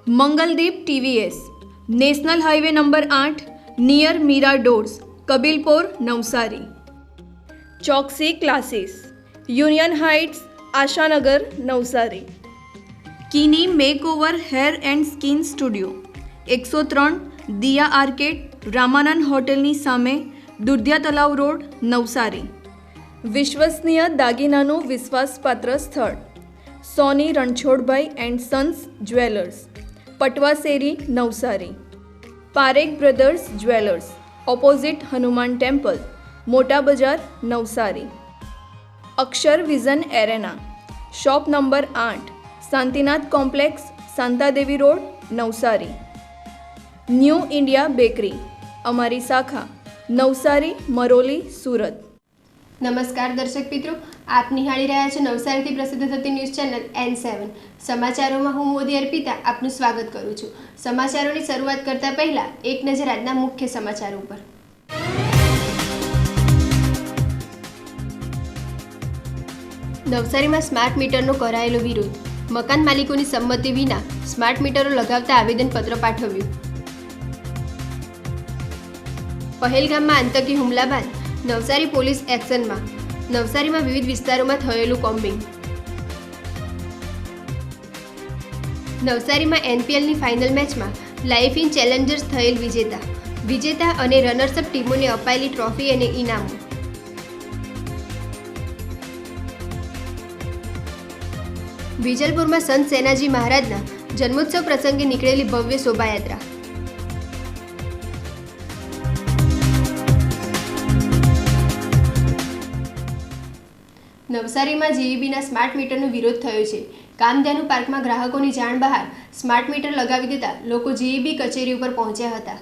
Mangaldeep TVS, national highway number 8, near Meera doors, Kabilpur, Navsari. Chokshi classes, union heights, Ashanagar, Navsari. किनी makeover hair and skin studio, 103 Diya arcade, Ramanand होटेलनी सामे, Dudhiya Talav road, Navsari. વિશ્વસનીય દાગીનાનું વિશ્વાસપાત્ર સ્થળ, Soni Ranchhodbhai and sons jewellers, Patwa શેરી, Navsari. Parekh brothers jewellers, opposite Hanuman temple, Mota Bazaar, Navsari. Akshar vision arena, shop number 8, Shantinath complex, Shantadevi road, Navsari. New India bakery, અમારી શાખા નવસારી, મરોલી, સુરત। નમસ્કાર દર્શક મિત્રો, આપ નિહાળી રહ્યા છો નવસારીથી પ્રસિદ્ધ થતી ન્યૂઝ ચેનલ N7। સમાચારોમાં હું મોદી અર્પિતા આપનું સ્વાગત કરું છું। સમાચારોની શરૂઆત કરતા પહેલા એક નજર આજના મુખ્ય સમાચારો પર। નવસારીમાં સ્માર્ટ મીટરનો કરાયેલો વિરોધ, મકાન માલિકોની સંમતિ વિના સ્માર્ટ મીટરો લગાવતા આવેદનપત્ર પાઠવ્યું। પહેલગામમાં આતંકી હુમલા બાદ નવસારી પોલીસ એક્શનમાં, નવસારીમાં વિવિધ વિસ્તારોમાં થયેલું કોમ્બિંગ। નવસારીમાં NPLની ફાઇનલ મેચમાં લાઇફ ઇન ચેલેન્જર્સ થયેલ વિજેતા અને રનર્સઅપ ટીમોને અપાયેલી ટ્રોફી અને ઇનામો। વિજલપુરમાં સંત સેનાજી મહારાજના જન્મોત્સવ પ્રસંગે નીકળેલી ભવ્ય શોભાયાત્રા। નવસારીમાં GEBના સ્માર્ટ મીટરનો વિરોધ થયો છે। કામધેનુ પાર્કમાં ગ્રાહકોની જાણ બહાર સ્માર્ટ મીટર લગાવી દેતા લોકો GEB કચેરી ઉપર પહોંચ્યા હતા।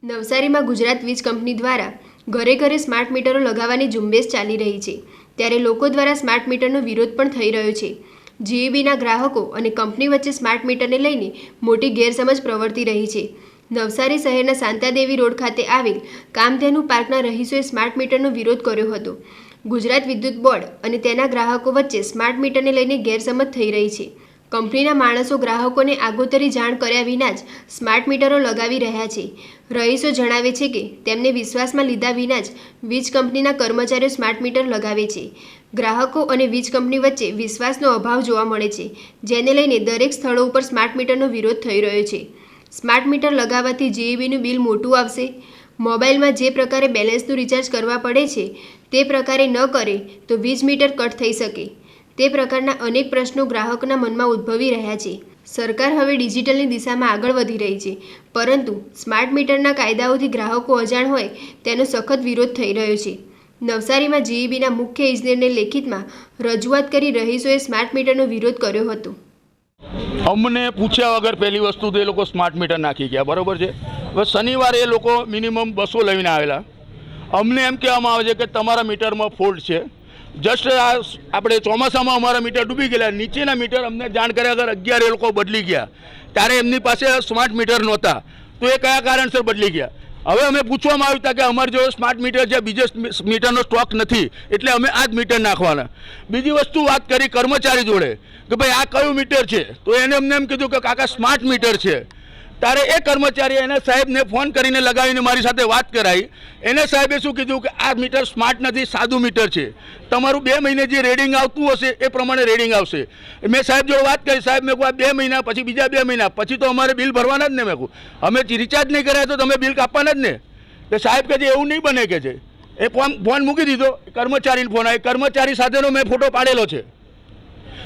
નવસારીમાં ગુજરાત વીજ કંપની દ્વારા ઘરે ઘરે સ્માર્ટ મીટરો લગાવવાની ઝુંબેશ ચાલી રહી છે, ત્યારે લોકો દ્વારા સ્માર્ટ મીટરનો વિરોધ પણ થઈ રહ્યો છે। GEBના ગ્રાહકો અને કંપની વચ્ચે સ્માર્ટ મીટરને લઈને મોટી ગેરસમજ પ્રવર્તી રહી છે। નવસારી શહેરના શાંતાદેવી રોડ ખાતે આવેલ કામધેનુ પાર્કના રહીશોએ સ્માર્ટ મીટરનો વિરોધ કર્યો હતો। ગુજરાત વિદ્યુત બોર્ડ અને તેના ગ્રાહકો વચ્ચે સ્માર્ટ મીટરને લઈને ગેરસમજ થઈ રહી છે। કંપનીના માણસો ગ્રાહકોને આગોતરી જાણ કર્યા વિના જ સ્માર્ટ મીટરો લગાવી રહ્યા છે। રહીશો જણાવે છે કે તેમને વિશ્વાસમાં લીધા વિના જ વીજ કંપનીના કર્મચારીઓ સ્માર્ટ મીટર લગાવે છે। ગ્રાહકો અને વીજ કંપની વચ્ચે વિશ્વાસનો અભાવ જોવા મળે છે, જેને લઈને દરેક સ્થળો ઉપર સ્માર્ટ મીટરનો વિરોધ થઈ રહ્યો છે। સ્માર્ટ મીટર લગાવવાથી GEBનું બિલ મોટું આવશે। મોબાઈલમાં જે પ્રકારે બેલેન્સનું રિચાર્જ કરવા પડે છે તે પ્રકારે ન કરે તો વીજ મીટર કટ થઈ શકે। તે પ્રકારના અનેક પ્રશ્નો ગ્રાહકોના મનમાં ઉદ્ભવી રહ્યા છે। સરકાર હવે ડિજિટલની દિશામાં આગળ વધી રહી છે, પરંતુ સ્માર્ટ મીટરના કાયદાઓથી ગ્રાહકો અજાણ હોય તેનો સખત વિરોધ થઈ રહ્યો છે। નવસારીમાં GEBના મુખ્ય ઇજનેરને લેખિતમાં રજૂઆત કરી રહીશોએ સ્માર્ટ મીટરનો વિરોધ કર્યો હતો। અમને પૂછ્યા વગર પહેલી વસ્તુ તો એ લોકો સ્માર્ટ મીટર નાખી ગયા, બરાબર છે। હવે શનિવારે એ લોકો મિનિમમ 200 લઈને આવેલા। અમને એમ કહેવામાં આવે છે કે તમારા મીટરમાં ફોલ્ટ છે। જસ્ટ આપણે ચોમાસામાં અમારા મીટર ડૂબી ગયેલા, નીચેના મીટર અમને જાણ કર્યા વગર 11 એ લોકો બદલી ગયા, ત્યારે એમની પાસે સ્માર્ટ મીટર નહોતા, તો એ કયા કારણસર બદલી ગયા। હવે અમે પૂછવામાં આવ્યું હતા કે અમારી જોડે સ્માર્ટ મીટર છે, બીજો મીટરનો સ્ટોક નથી, એટલે અમે આ જ મીટર નાખવાના। બીજી વસ્તુ વાત કરી કર્મચારી જોડે કે ભાઈ આ કયું મીટર છે, તો એને અમને એમ કીધું કે કાકા સ્માર્ટ મીટર છે। ત્યારે એ કર્મચારીએ એના સાહેબને ફોન કરીને લગાવીને મારી સાથે વાત કરાવી। એને સાહેબે શું કીધું કે આ મીટર સ્માર્ટ નથી, સાદું મીટર છે, તમારું 2 મહિને જે રેડિંગ આવતું હશે એ પ્રમાણે રેડિંગ આવશે। મેં સાહેબ જોડે વાત કરી, સાહેબ મેં કહું 2 મહિના પછી, બીજા 2 મહિના પછી તો અમારે બિલ ભરવાના જ ને। મેં કહું અમે રિચાર્જ નહીં કર્યા તો તમે બિલ કાપવાના જ ને। તો સાહેબ કહે છે એવું નહીં બને, કે છે એ ફોન મૂકી દીધો, કર્મચારીને ફોન આવ્યો, કર્મચારી સાથેનો મેં ફોટો પાડેલો છે।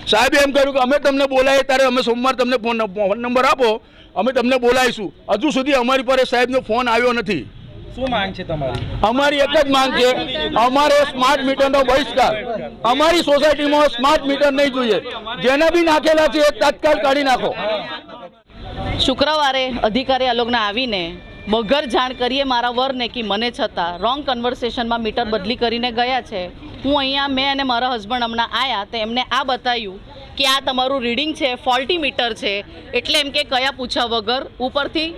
સાહેબે એમ કહ્યું કે અમે તમને બોલાવીએ ત્યારે અમે સોમવાર તમને ફોન નંબર આપો, અમે તમને બોલાવીશું। હજુ સુધી અમારી પર સાહેબનો ફોન આવ્યો નથી। શું માંગ છે તમારી? અમારી એક જ માંગ છે, અમારે સ્માર્ટ મીટરનો બહિષ્કાર। અમારી સોસાયટીમાં સ્માર્ટ મીટર નહીં જોઈએ, જેને બી નાખેલા છે એ તાત્કાલ કાઢી નાખો। શુક્રવારે અધિકારી અલોકના આવીને વગર જાણ કરીએ મારા વરને કે મને છતાં રોંગ કન્વર્સેશનમાં મીટર બદલી કરીને ગયા છે। હું અહીંયા મેં અને મારા હસબન્ડ હમણાં આવ્યા તો એમને આ બતાવ્યું કે આ તમારું રીડિંગ છે, ફોલ્ટી મીટર છે, એટલે એમ કે કયા પૂછ્યા વગર ઉપરથી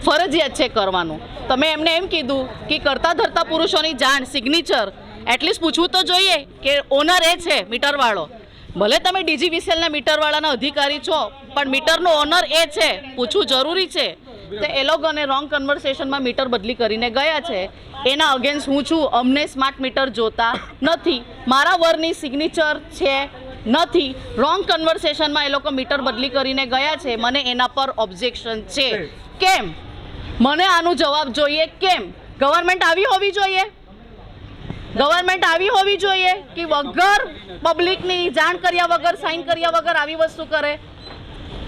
ફરજિયાત છે કરવાનું। તમે એમને એમ કીધું કે કરતા ધરતા પુરુષોની જાણ, સિગ્નેચર એટલીસ્ટ પૂછવું તો જોઈએ કે ઓનર એ છે મીટરવાળો, ભલે તમે DGVCLના મીટરવાળાના અધિકારી છો, પણ મીટરનો ઓનર એ છે, પૂછવું જરૂરી છે. તો એ લોકોને રોંગ કન્વર્સેશનમાં મીટર બદલી કરીને ગયા છે. એના અગેન્સ્ટ હું છું. અમને સ્માર્ટ મીટર જોતા નથી. મારા વરની સિગ્નેચર છે નથી. રોંગ કન્વર્સેશનમાં એ લોકો મીટર બદલી કરીને ગયા છે. મને એના પર ઓબ્જેક્શન છે. કેમ? મને આનો જવાબ જોઈએ. કેમ? ગવર્મેન્ટ આવી હોવી જોઈએ. ગવર્મેન્ટ આવી હોવી જોઈએ કે વગર પબ્લિકની જાણ કર્યા વગર, સાઇન કર્યા વગર આવી વસ્તુ કરે.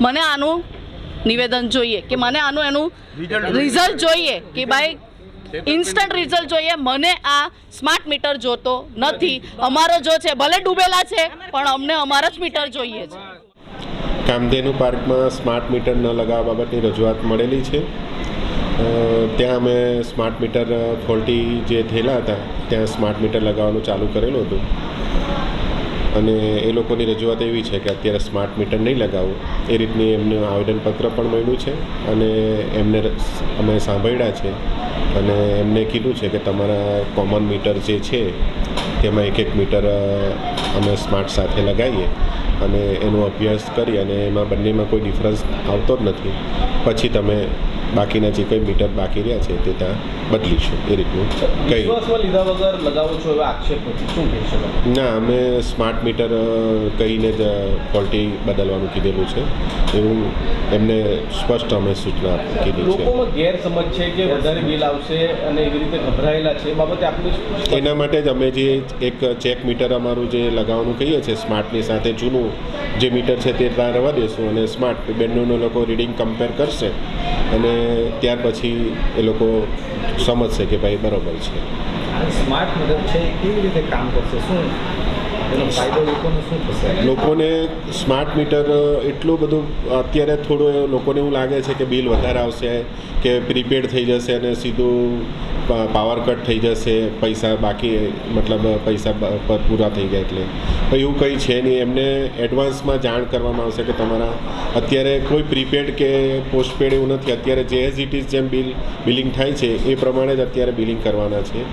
મને આનું નિવેદન જોઈએ કે મને આનું એનું રિઝલ્ટ જોઈએ કે ભાઈ ઇન્સ્ટન્ટ રિઝલ્ટ જોઈએ. મને આ સ્માર્ટ મીટર જોતો નથી. અમારો જો છે ભલે ડૂબેલા છે, પણ અમને અમારા જ મીટર જોઈએ છે. કામધેનુ પાર્કમાં સ્માર્ટ મીટર ન લગાવવા બાબતની રજૂઆત મળેલી છે. ત્યાં અમે સ્માર્ટ મીટર ફોલ્ટી જે થયેલા હતા ત્યાં સ્માર્ટ મીટર લગાવવાનું ચાલુ કરેલું હતું અને એ લોકોની રજૂઆત એવી છે કે અત્યારે સ્માર્ટ મીટર નહીં લગાવવું, એ રીતની એમનું આવેદનપત્ર પણ મળ્યું છે અને એમને અમે સાંભળ્યા છે અને એમને કીધું છે કે તમારા કોમન મીટર જે છે તેમાં એક મીટર અમે સ્માર્ટ સાથે લગાવીએ અને એનો અભ્યાસ કરી અને એમાં બંનેમાં કોઈ ડિફરન્સ આવતો જ નથી, પછી તમે બાકીના જે કંઈ મીટર બાકી રહ્યા છે તે ત્યાં બદલીશું. એ રીતનું કંઈ લીધા વગર લગાવો છો એવા આક્ષેપ નથી, શું કહેશો? ના, અમે સ્માર્ટ મીટર કહીને જ ફોલ્ટી બદલવાનું કીધેલું છે. એવું એમને સ્પષ્ટ અમે સૂચના કીધી છે. લોકોમાં ગેરસમજ છે કે વધારે બિલ આવશે અને એવી રીતે ગભરાયેલા છે, એ બાબતે આપણે એના માટે જ અમે જે એક ચેક મીટર અમારું જે લગાવવાનું કહીએ છીએ સ્માર્ટની સાથે જૂનું જે મીટર છે તે ત્યાં રહેવા દેશું અને સ્માર્ટ બંનેનું લોકો રીડિંગ કમ્પેર કરશે અને ત્યાર પછી એ લોકો સમજશે કે ભાઈ બરાબર છે. સ્માર્ટ મીટર છે કેવી રીતે કામ કરશે, શું એનો ફાયદો લોકોને શું થશે? લોકોને સ્માર્ટ મીટર એટલું બધું અત્યારે થોડું લોકોને એવું લાગે છે કે બિલ વધારે આવશે કે પ્રીપેડ થઈ જશે અને સીધું પાવર કટ થઈ જશે, પૈસા બાકી મતલબ પૈસા પૂરા થઈ ગયા એટલે એવું કંઈ છે નહીં. એમને એડવાન્સમાં જાણ કરવામાં આવશે કે તમારા અત્યારે કોઈ પ્રીપેડ કે પોસ્ટપેડ એવું નથી. અત્યારે જે એઝ ઇટ ઇઝ જેમ બિલિંગ થાય છે એ પ્રમાણે જ અત્યારે બિલિંગ કરવાના છે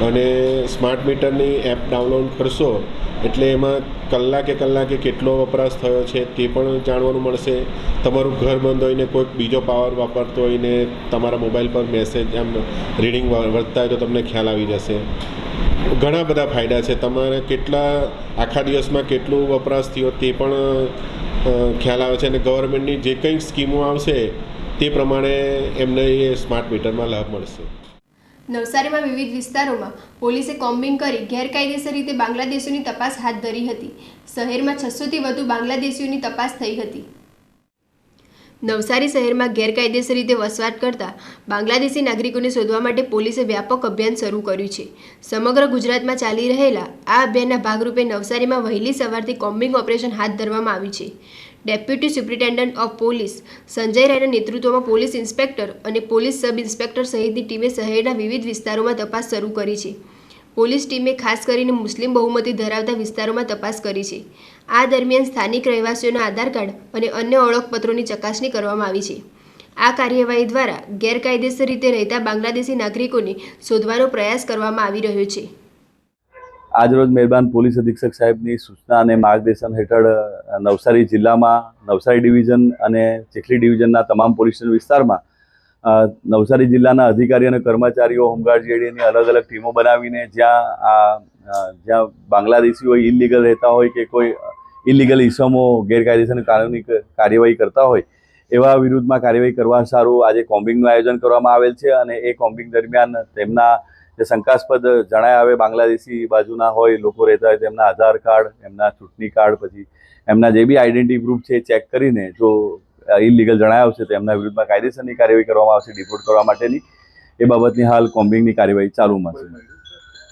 અને સ્માર્ટ મીટરની એપ ડાઉનલોડ કરશો એટલે એમાં કલાકે કેટલો વપરાશ થયો છે તે પણ જાણવાનું મળશે. તમારું ઘર બંધ હોઈને કોઈક બીજો પાવર વાપરતો હોય ને તમારા મોબાઈલ પર મેસેજ આમ રીડિંગ વધતા હોય તો તમને ખ્યાલ આવી જશે. ઘણા બધા ફાયદા છે. તમારે કેટલા આખા દિવસમાં કેટલું વપરાશ થયો તે પણ ખ્યાલ આવે છે અને ગવર્મેન્ટની જે કંઈ સ્કીમો આવશે તે પ્રમાણે એમને એ સ્માર્ટ મીટરમાં લાભ મળશે. નવસારીમાં વિવિધ વિસ્તારોમાં પોલીસે કોમ્બિંગ કરી ગેરકાયદેસર રીતે બાંગ્લાદેશીઓની તપાસ હાથ ધરી હતી. શહેરમાં 600થી વધુ બાંગ્લાદેશીઓની તપાસ થઈ હતી. નવસારી શહેરમાં ગેરકાયદેસર રીતે વસવાટ કરતા બાંગ્લાદેશી નાગરિકોને શોધવા માટે પોલીસે વ્યાપક અભિયાન શરૂ કર્યું છે. સમગ્ર ગુજરાતમાં ચાલી રહેલા આ અભિયાનના ભાગરૂપે નવસારીમાં વહેલી સવારથી કોમ્બિંગ ઓપરેશન હાથ ધરવામાં આવ્યું છે. Deputy superintendent of police Sanjay Raina નેતૃત્વમાં પોલીસ ઇન્સ્પેક્ટર અને પોલીસ સબ ઇન્સ્પેક્ટર સહિતની ટીમે શહેરના વિવિધ વિસ્તારોમાં તપાસ શરૂ કરી છે. પોલીસ ટીમે ખાસ કરીને મુસ્લિમ બહુમતી ધરાવતા વિસ્તારોમાં તપાસ કરી છે. આ દરમિયાન સ્થાનિક રહેવાસીઓના આધાર કાર્ડ અને અન્ય ઓળખપત્રોની ચકાસણી કરવામાં આવી છે. આ કાર્યવાહી દ્વારા ગેરકાયદેસર રીતે રહેતા બાંગ્લાદેશી નાગરિકોને શોધવાનો પ્રયાસ કરવામાં આવી રહ્યો છે. આજરોજ મહેરબાન પોલીસ અધિક્ષક સાહેબની સૂચના અને માર્ગદર્શન હેઠળ નવસારી જિલ્લામાં નવસારી ડિવિઝન અને ચીખલી ડિવિઝનના તમામ પોલીસ સ્ટેશન વિસ્તારમાં નવસારી જિલ્લાના અધિકારી અને કર્મચારીઓ હોમગાર્ડ જેડીની અલગ અલગ ટીમો બનાવીને જ્યાં બાંગ્લાદેશીઓ ઇલીગલ રહેતા હોય કે કોઈ ઇલીગલ ઇસમો ગેરકાયદેસર કાનૂની કાર્યવાહી કરતા હોય એવા વિરુદ્ધમાં કાર્યવાહી કરવા સારું આજે કોમ્બિંગનું આયોજન કરવામાં આવેલ છે અને એ કોમ્બિંગ દરમિયાન તેમના જે શંકાસ્પદ જણાય આવે બાંગ્લાદેશી બાજુના હોય લોકો રહેતા હોય તેમના આધાર કાર્ડ, એમના ચૂંટણી કાર્ડ, પછી એમના જે બી આઈડેન્ટિટી પ્રૂફ છે ચેક કરીને જો ઇલીગલ જણાય આવશે તો એમના વિરુદ્ધમાં કાયદેસરની કાર્યવાહી કરવામાં આવશે ડિપોર્ટ કરવા માટેની. એ બાબતની હાલ કોમ્બિંગની કાર્યવાહી ચાલુમાં છે.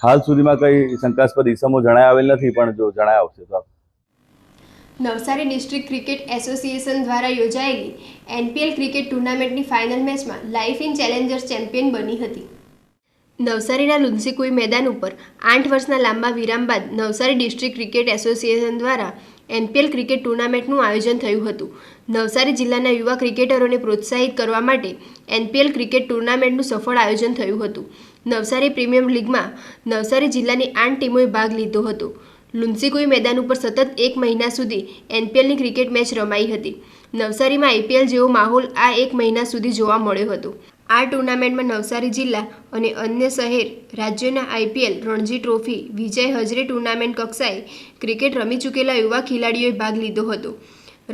હાલ સુધીમાં કંઈ શંકાસ્પદ ઇસમો જણાય આવેલ નથી, પણ જો જણાય આવશે તો નવસારી ડિસ્ટ્રિક્ટ ક્રિકેટ એસોસિએશન દ્વારા યોજાયેલી NPL ક્રિકેટ ટુર્નામેન્ટની ફાઇનલ મેચમાં લાઇફ ઇન ચેલેન્જર્સ ચેમ્પિયન બની હતી. નવસારીના લુન્સીકુઈ મેદાન ઉપર 8 વર્ષના લાંબા વિરામ બાદ નવસારી ડિસ્ટ્રિક્ટ ક્રિકેટ એસોસિએશન દ્વારા NPL ક્રિકેટ ટુર્નામેન્ટનું આયોજન થયું હતું. નવસારી જિલ્લાના યુવા ક્રિકેટરોને પ્રોત્સાહિત કરવા માટે NPL ક્રિકેટ ટુર્નામેન્ટનું સફળ આયોજન થયું હતું. નવસારી પ્રીમિયમ લીગમાં નવસારી જિલ્લાની 8 ટીમોએ ભાગ લીધો હતો. લુન્સીકુઈ મેદાન ઉપર સતત 1 મહિના સુધી NPLની ક્રિકેટ મેચ રમાઈ હતી. નવસારીમાં IPL જેવો માહોલ આ 1 મહિના સુધી જોવા મળ્યો હતો. આ ટુર્નામેન્ટમાં નવસારી જિલ્લા અને અન્ય શહેર રાજ્યોના IPL રણજી ટ્રોફી વિજય હજરે ટુર્નામેન્ટ કક્ષાએ ક્રિકેટ રમી ચૂકેલા યુવા ખેલાડીઓએ ભાગ લીધો હતો.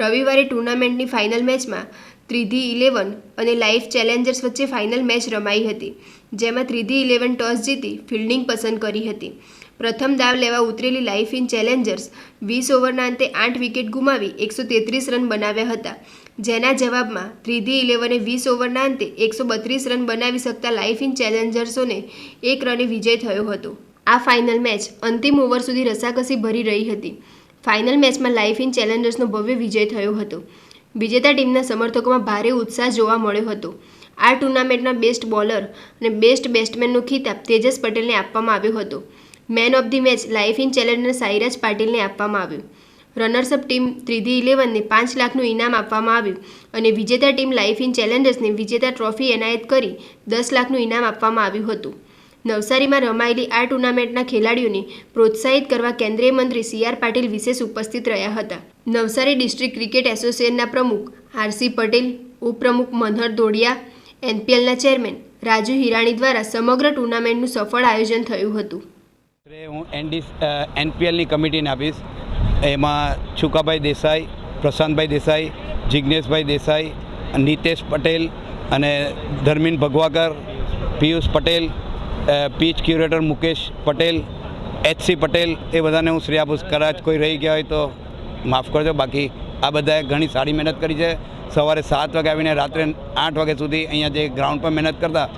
રવિવારે ટુર્નામેન્ટની ફાઇનલ મેચમાં ત્રિધી 11 અને લાઈફ ચેલેન્જર્સ વચ્ચે ફાઇનલ મેચ રમાઈ હતી, જેમાં ત્રિધી 11 ટોસ જીતી ફિલ્ડિંગ પસંદ કરી હતી. પ્રથમ દાવ લેવા ઉતરેલી લાઈફ ઇન ચેલેન્જર્સ 20 ઓવરના અંતે 8 વિકેટ ગુમાવી 133 રન બનાવ્યા હતા, જેના જવાબમાં ત્રિધી 11એ 20 ઓવરના અંતે 132 રન બનાવી શકતા લાઈફ ઇન ચેલેન્જર્સોને 1 રને વિજય થયો હતો. આ ફાઇનલ મેચ અંતિમ ઓવર સુધી રસાકસી ભરી રહી હતી. ફાઇનલ મેચમાં લાઈફ ઇન ચેલેન્જર્સનો ભવ્ય વિજય થયો હતો. વિજેતા ટીમના સમર્થકોમાં ભારે ઉત્સાહ જોવા મળ્યો હતો. આ ટુર્નામેન્ટના બેસ્ટ બોલર અને બેસ્ટ બેટ્સમેનનો ખિતાબ તેજસ પટેલને આપવામાં આવ્યો હતો. Man of the match life in challenger Sairaj પાટીલને આપવામાં આવ્યું. રનર્સઅપ ટીમ ત્રિધી 11ને 5 લાખનું ઇનામ આપવામાં આવ્યું અને વિજેતા ટીમ લાઈફ ઇન ચેલેન્જર્સને વિજેતા ટ્રોફી એનાયત કરી 10 લાખનું ઇનામ આપવામાં આવ્યું હતું. નવસારીમાં રમાયેલી આ ટુર્નામેન્ટના ખેલાડીઓને પ્રોત્સાહિત કરવા કેન્દ્રીય મંત્રી CR પાટીલ વિશેષ ઉપસ્થિત રહ્યા હતા. નવસારી ડિસ્ટ્રિક્ટ ક્રિકેટ એસોસિએશનના પ્રમુખ RC પટેલ, ઉપપ્રમુખ મનહર દોડિયા, NPLના ચેરમેન રાજુ હિરાણી દ્વારા સમગ્ર ટુર્નામેન્ટનું સફળ આયોજન થયું હતું. હું NPLની કમિટીને આપીશ. એમાં છુકાભાઈ દેસાઈ, પ્રશાંતભાઈ દેસાઈ, જિજ્ઞેશભાઈ દેસાઈ, નીતેશ પટેલ અને Dharmin Bhagwakar, Piyush Patel, pitch curator Mukesh Patel, HC Patel, એ બધાને હું શ્રેય આપું. કદાચ કોઈ રહી ગયા હોય તો માફ કરજો. બાકી આ બધાએ ઘણી સારી મહેનત કરી છે. સવારે 7 વાગે આવીને રાત્રે 8 વાગ્યા સુધી અહીંયા જે ગ્રાઉન્ડ પર મહેનત કરતા,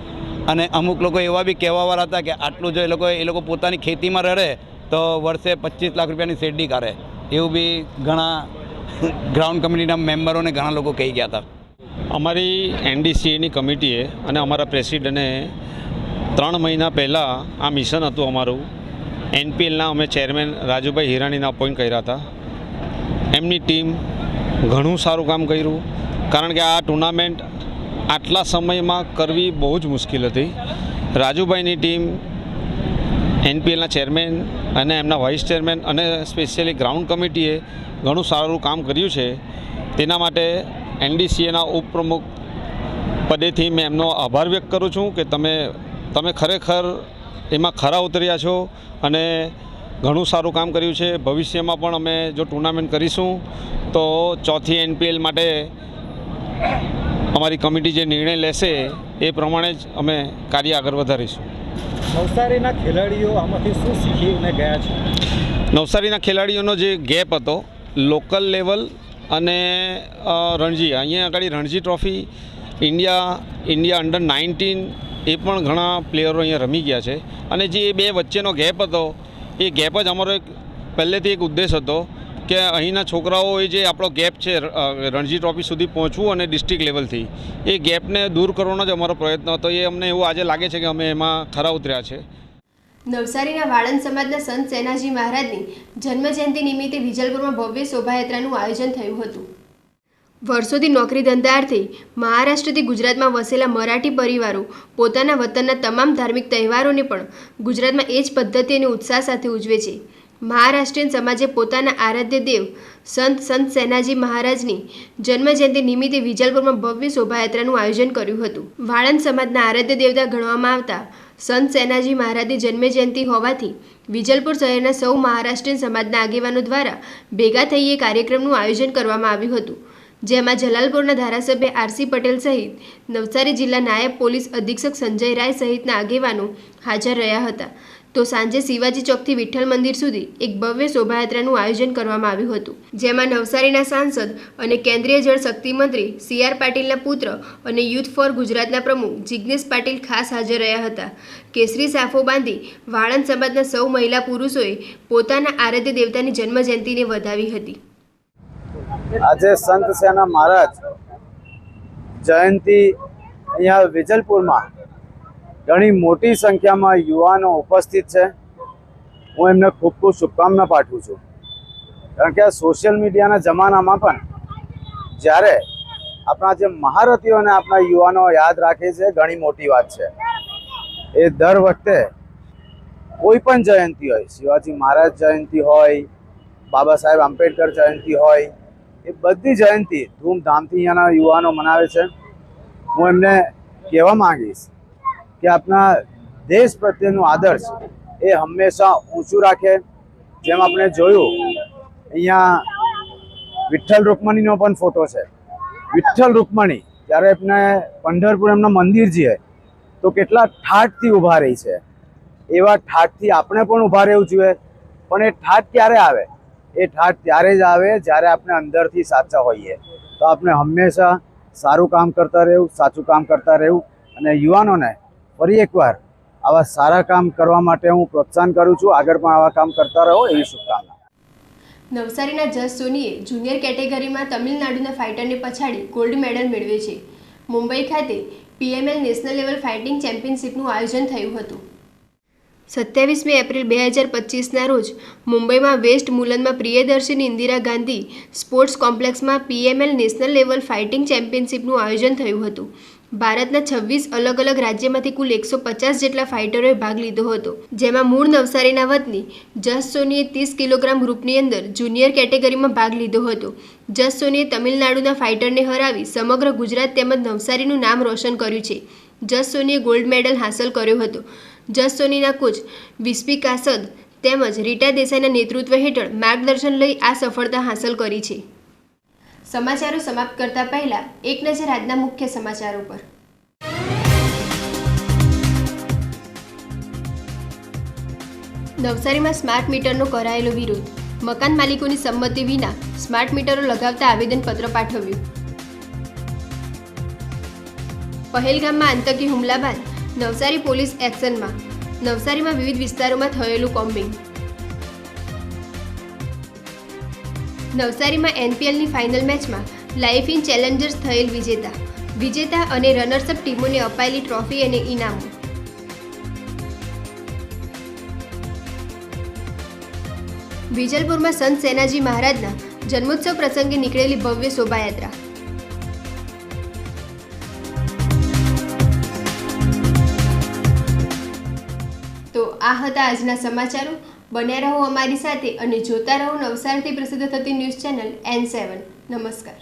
અને અમુક લોકો એવા બી કહેવાવાળા હતા કે આટલું જો એ લોકો પોતાની ખેતીમાં રહે તો વર્ષે 25 લાખ રૂપિયાની શેરડી કાઢે, એવું બી ઘણા ગ્રાઉન્ડ કમિટીના મેમ્બરોને ઘણા લોકો કહી ગયા હતા. અમારી NDCAની કમિટીએ અને અમારા પ્રેસિડન્ટે 3 મહિના પહેલાં આ મિશન હતું અમારું. NPLના અમે ચેરમેન રાજુભાઈ હિરાણીને અપોઇન્ટ કર્યા હતા. એમની ટીમ ઘણું સારું કામ કર્યું, કારણ કે આ ટુર્નામેન્ટ આટલા સમયમાં કરવી બહુ જ મુશ્કેલ હતી. રાજુભાઈની ટીમ, NPLના ચેરમેન અને એમના વાઇસ ચેરમેન અને સ્પેશિયલી ગ્રાઉન્ડ કમિટીએ ઘણું સારું કામ કર્યું છે. તેના માટે NDCAના ઉપપ્રમુખ પદેથી મેં એમનો આભાર વ્યક્ત કરું છું કે તમે ખરેખર એમાં ખરા ઉતર્યા છો અને ઘણું સારું કામ કર્યું છે. ભવિષ્યમાં પણ અમે જો ટુર્નામેન્ટ કરીશું તો ચોથી NPL માટે અમારી કમિટી જે નિર્ણય લેશે એ પ્રમાણે જ અમે કાર્ય આગળ વધારીશું. નવસારીના ખેલાડીઓ આમાંથી શું શીખીને ગયા છે? નવસારીના ખેલાડીઓનો જે ગેપ હતો લોકલ લેવલ અને રણજી, અહીંયા આગળ રણજી ટ્રોફી ઇન્ડિયા અંડર 19 એ પણ ઘણા પ્લેયરો અહીંયા રમી ગયા છે. અને જે એ બે વચ્ચેનો ગેપ હતો એ ગેપ જ અમારો પહેલેથી એક ઉદ્દેશ હતો કે અહીંના છોકરાઓએ જે આપણો ગેપ છે રણજી ટ્રોફી સુધી પહોંચવું અને ડિસ્ટ્રિક્ટ લેવલથી, એ ગેપને દૂર કરવાનો જ અમારો પ્રયત્ન હતો. એ અમને એવું આજે લાગે છે કે અમે એમાં ખરા ઉતર્યા છે. નવસારીના વાળંદ સમાજના સંત સેનાજી મહારાજની જન્મજયંતિ નિમિત્તે વિજલપુરમાં ભવ્ય શોભાયાત્રાનું આયોજન થયું હતું. વર્ષોથી નોકરી ધંધાર્થે મહારાષ્ટ્રથી ગુજરાતમાં વસેલા મરાઠી પરિવારો પોતાના વતનના તમામ ધાર્મિક તહેવારોને પણ ગુજરાતમાં એ જ પદ્ધતિ અને ઉત્સાહ સાથે ઉજવે છે. મહારાષ્ટ્રીયન સમાજે પોતાના આરાધ્ય દેવ સંત સેનાજી મહારાજની જન્મજયંતિ નિમિત્તે વિજલપુરમાં ભવ્ય શોભાયાત્રાનું આયોજન કર્યું હતું. વાળંદ સમાજના આરાધ્ય દેવતા ગણવામાં આવતા સંત સેનાજી મહારાજની જન્મજયંતિ હોવાથી વિજલપુર શહેરના સૌ મહારાષ્ટ્રીયન સમાજના આગેવાનો દ્વારા ભેગા થઈ એ કાર્યક્રમનું આયોજન કરવામાં આવ્યું હતું, જેમાં જલાલપુરના ધારાસભ્ય RC પટેલ સહિત નવસારી જિલ્લા નાયબ પોલીસ અધિક્ષક સંજય રાય સહિતના આગેવાનો હાજર રહ્યા હતા. તો સાંજે શિવાજી ચોકથી વિઠ્ઠલ મંદિર સુધી એક ભવ્ય શોભાયાત્રાનું આયોજન કરવામાં આવ્યું હતું, જેમાં નવસારીના સાંસદ અને કેન્દ્રીય જળ શક્તિ મંત્રી CR પાટીલના પુત્ર અને યુથ ફોર ગુજરાતના પ્રમુખ જિજ્ઞેશ પાટીલ ખાસ હાજર રહ્યા હતા. કેસરી સાફો બાંધી વાળંદ સમાજના સૌ મહિલા પુરુષોએ પોતાના આરાધ્ય દેવતાની જન્મજયંતિને વધાવી હતી. આજે સંત સેના મહારાજ જયંતિ અહીંયા વિજલપુરમાં ઘણી મોટી સંખ્યામાં યુવાનો ઉપસ્થિત છે. હું એમને ખૂબ ખૂબ શુભકામના પાઠવું છું, કારણ કે આ સોશિયલ મીડિયાના જમાનામાં પણ જ્યારે આપણા જે મહારથીઓને આપણા યુવાનો યાદ રાખે છે ઘણી મોટી વાત છે. એ દર વખતે કોઈ પણ જયંતિ હોય, શિવાજી મહારાજ જયંતિ હોય, બાબા સાહેબ આંબેડકર જયંતિ હોય, એ બધી જયંતિ ધૂમધામથી અહીંયાના યુવાનો મનાવે છે. હું એમને કહેવા માંગીશ કે આપણા દેશ પ્રત્યેનું આદર્શ એ હંમેશા ઊંચું રાખે. જેમ આપણે જોયું અહીંયા વિઠ્ઠલ રૂકમણીનો પણ ફોટો છે. વિઠ્ઠલ રૂકમણી જ્યારે એમને પંઢરપુર એમના મંદિર જઈએ તો કેટલા ઠાઠથી ઊભા રહી છે. એવા ઠાઠથી આપણે પણ ઊભા રહેવું જોઈએ. પણ એ ઠાઠ ક્યારે આવે? એ ઠાઠ ત્યારે જ આવે જ્યારે આપણે અંદરથી સાચા હોઈએ. તો આપણે હંમેશા સારું કામ કરતા રહેવું, સાચું કામ કરતા રહેવું. અને યુવાનોને ફરી એકવાર આવા સારા કામ કરવા માટે હું પ્રોત્સાહન કરું છું. આગળ પણ આવા કામ કરતા રહો એવી શુભકામના. નવસારીના જસ સોનીએ જુનિયર કેટેગરીમાં તમિલનાડુના ફાઇટરને પછાડી ગોલ્ડ મેડલ મેળવ્યો છે. મુંબઈ ખાતે PML નેશનલ લેવલ ફાઇટિંગ ચેમ્પિયનશિપનું આયોજન થયું હતું. 27 એપ્રિલ 2025ના રોજ મુંબઈમાં વેસ્ટ મુલનમાં પ્રિયદર્શિની ઇન્દિરા ગાંધી સ્પોર્ટ્સ કોમ્પ્લેક્સમાં PML નેશનલ લેવલ ફાઇટિંગ ચેમ્પિયનશિપનું આયોજન થયું હતું. ભારતના 26 અલગ અલગ રાજ્યમાંથી કુલ 150 જેટલા ફાઇટરોએ ભાગ લીધો હતો, જેમાં મૂળ નવસારીના વતની જસ સોનીએ 30 કિલોગ્રામ ગ્રુપની અંદર જુનિયર કેટેગરીમાં ભાગ લીધો હતો. જસ સોનીએ તમિલનાડુના ફાઇટરને હરાવી સમગ્ર ગુજરાત તેમજ નવસારીનું નામ રોશન કર્યું છે. જસ સોનીએ ગોલ્ડ મેડલ હાંસલ કર્યો હતો. જસ સોનીના કોચ વિસ્પી કાસદ તેમજ રીટા દેસાઈના નેતૃત્વ હેઠળ માર્ગદર્શન લઈ આ સફળતા હાંસલ કરી છે. સમાચારો સમાપ્ત કરતા પહેલા એક નજર આજના મુખ્ય સમાચારો પર. નવસારીમાં સ્માર્ટ મીટરનો કરાયેલો વિરોધ. મકાન માલિકોની સંમતિ વિના સ્માર્ટ મીટરો લગાવતા આવેદનપત્ર પાઠવ્યું. પહેલગામમાં આતંકી હુમલા બાદ નવસારી પોલીસ એક્શનમાં. નવસારીમાં વિવિધ વિસ્તારોમાં થયેલું કોમ્બિંગ. નવસારીમાં NPLની ફાઇનલ મેચમાં લાઇફ ઇન ચેલેન્જર્સ થયેલ વિજેતા અને રનર્સઅપ ટીમોને અપાયેલી ટ્રોફી અને ઇનામો. વિજલપુરમાં સંત સેનાજી મહારાજના જન્મોત્સવ પ્રસંગે નીકળેલી ભવ્ય શોભાયાત્રા. તો આ હતા આજના સમાચારો. બન્યા રહો અમારી સાથે અને જોતા રહો નવસારીથી પ્રસિદ્ધ થતી ન્યૂઝ ચેનલ N7. નમસ્કાર.